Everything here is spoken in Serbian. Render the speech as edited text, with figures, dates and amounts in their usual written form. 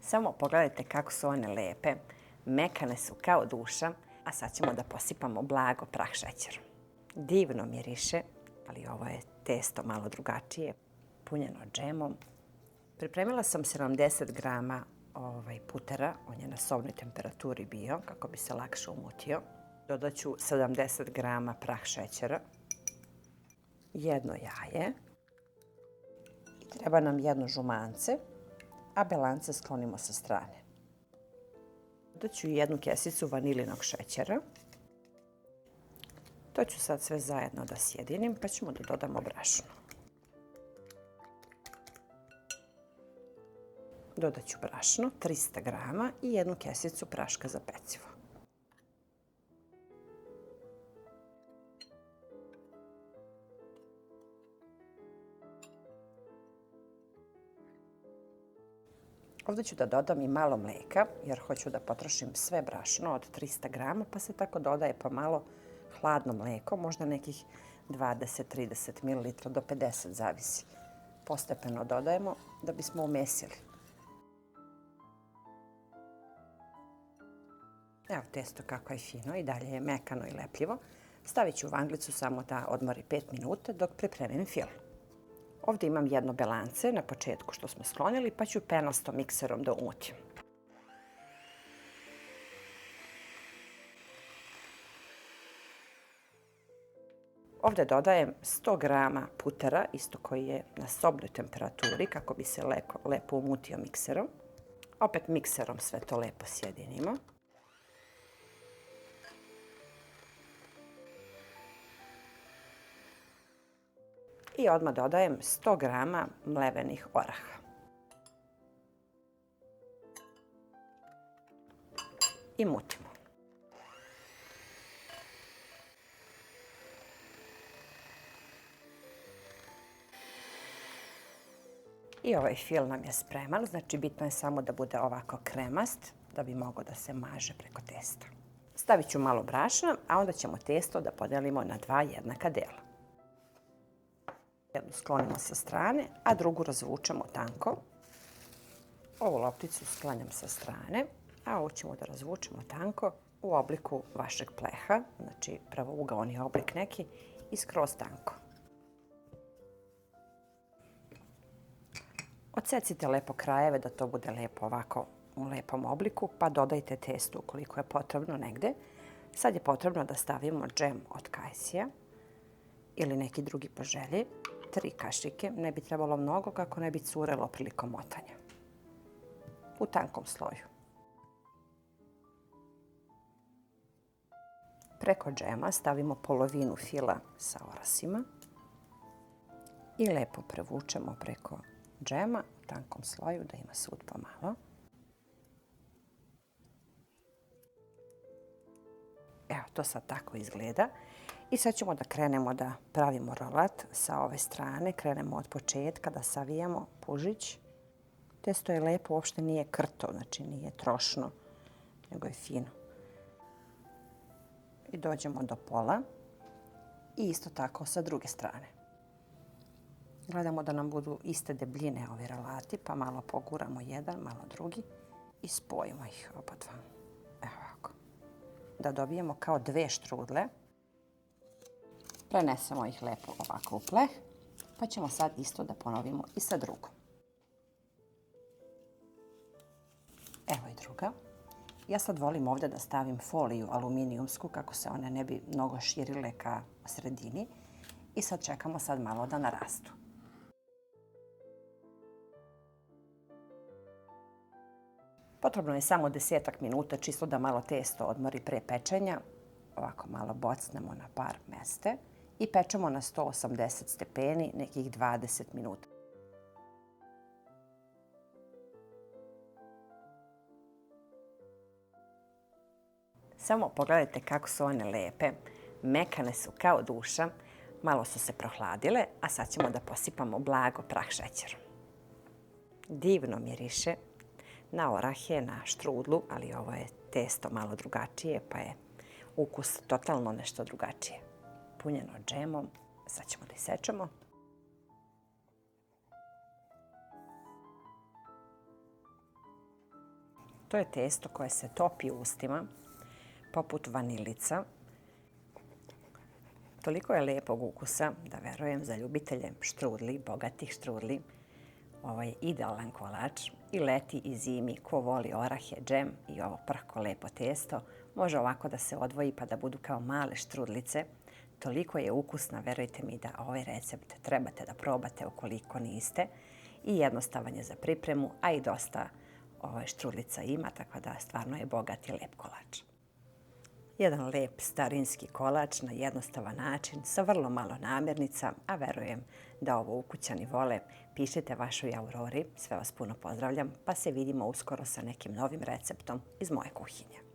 Samo pogledajte kako su one lepe. Mekane su kao duša, a sad ćemo da posipamo blago prah šećerom. Divno miriše, ali ovo je testo malo drugačije, punjeno džemom. Pripremila sam 70 grama putera, on je na sobnoj temperaturi bio, kako bi se lakše umutio. Dodat ću 70 grama prah šećera, jedno jaje i treba nam jedno žumance, a belance sklonimo sa strane. Dodat ću jednu kesicu vanilinog šećera. To ću sad sve zajedno da sjedinim, pa ćemo da dodamo brašno. Dodat ću brašno, 300 grama i jednu kesicu praška za pecivo. Ovdje ću da dodam i malo mlijeka, jer hoću da potrošim sve brašno od 300 grama, pa se tako dodaje pomalo hladno mlijeko, možda nekih 20-30 ml do 50, zavisi. Postepeno dodajemo da bismo umesili. Evo testo kako je fino i dalje je mekano i lepljivo. Stavit ću u vanglicu samo da odmori 5 minuta dok pripremim fil. Ovdje imam jedno belance na početku što smo sklonili, pa ću penastom mikserom da umutim. Ovdje dodajem 100 grama putera, isto koji je na sobnoj temperaturi, kako bi se lepo umutio mikserom. Opet mikserom sve to lepo sjedinimo. I odmah dodajem 100 grama mlevenih oraha. I mutimo. I ovaj fil nam je spreman, znači bitno je samo da bude ovako kremast, da bi mogao da se maže preko testa. Stavit ću malo brašna, a onda ćemo testo da podelimo na 2 jednaka dela. Jednu sklonimo sa strane, a drugu razvučemo tanko. Ovu lopticu sklanjam sa strane, a ovu ćemo da razvučemo tanko u obliku vašeg pleha, znači pravougaoni oblik neki i skroz tanko. Odsecite lepo krajeve da to bude lepo ovako u lepom obliku, pa dodajte testo ukoliko je potrebno negde. Sad je potrebno da stavimo džem od kajsija ili neki drugi po želji. 3 kašike, ne bi trebalo mnogo kako ne bi curelo prilikom motanja. U tankom sloju. Preko džema stavimo polovinu fila sa orasima i lepo prevučemo preko džema u tankom sloju da ima svud pomalo. Evo, to sad tako izgleda. I sad ćemo da krenemo da pravimo rolat sa ove strane. Krenemo od početka da savijamo pužić. Testo je lepo, uopšte nije krto, znači nije trošno, nego je fino. I dođemo do pola. I isto tako sa druge strane. Gledamo da nam budu iste debljine ovi rolati, pa malo poguramo jedan, malo drugi i spojimo ih oba dva. Evo ovako. Da dobijemo kao 2 štrudle. Prenesemo ih lepo ovako u pleh, pa ćemo sad isto da ponovimo i sa drugom. Evo i druga. Ja sad volim ovdje da stavim foliju aluminijumsku kako se one ne bi mnogo širile ka sredini. I sad čekamo sad malo da narastu. Potrebno je samo 10 minuta čisto da malo testo odmori pre pečenja. Ovako malo bocnemo na par meste i pečemo na 180 stepeni nekih 20 minuta. Samo pogledajte kako su one lepe. Mekane su kao duša, malo su se prohladile, a sad ćemo da posipamo blago prah šećerom. Divno miriše na orahe, na štrudlu, ali ovo je testo malo drugačije, pa je ukus totalno nešto drugačije. Punjeno džemom. Sad ćemo da isečemo. To je testo koje se topi u ustima, poput vanilica. Toliko je lijepog ukusa da verujem za ljubitelje štrudli, bogatih štrudli. Ovo je idealan kolač i leti i zimi. Ko voli orahe, džem i ovo prhko lepo testo, može ovako da se odvoji pa da budu kao male štrudlice. Toliko je ukusna, verujte mi da ovaj recept trebate da probate ukoliko niste. I jednostavan je za pripremu, a i dosta štrudlica ima, tako da stvarno je bogat i lep kolač. Jedan lep starinski kolač na jednostavan način sa vrlo malo namirnica, a verujem da ovo ukućani vole. Pišite vašoj Aurori, sve vas puno pozdravljam, pa se vidimo uskoro sa nekim novim receptom iz moje kuhinje.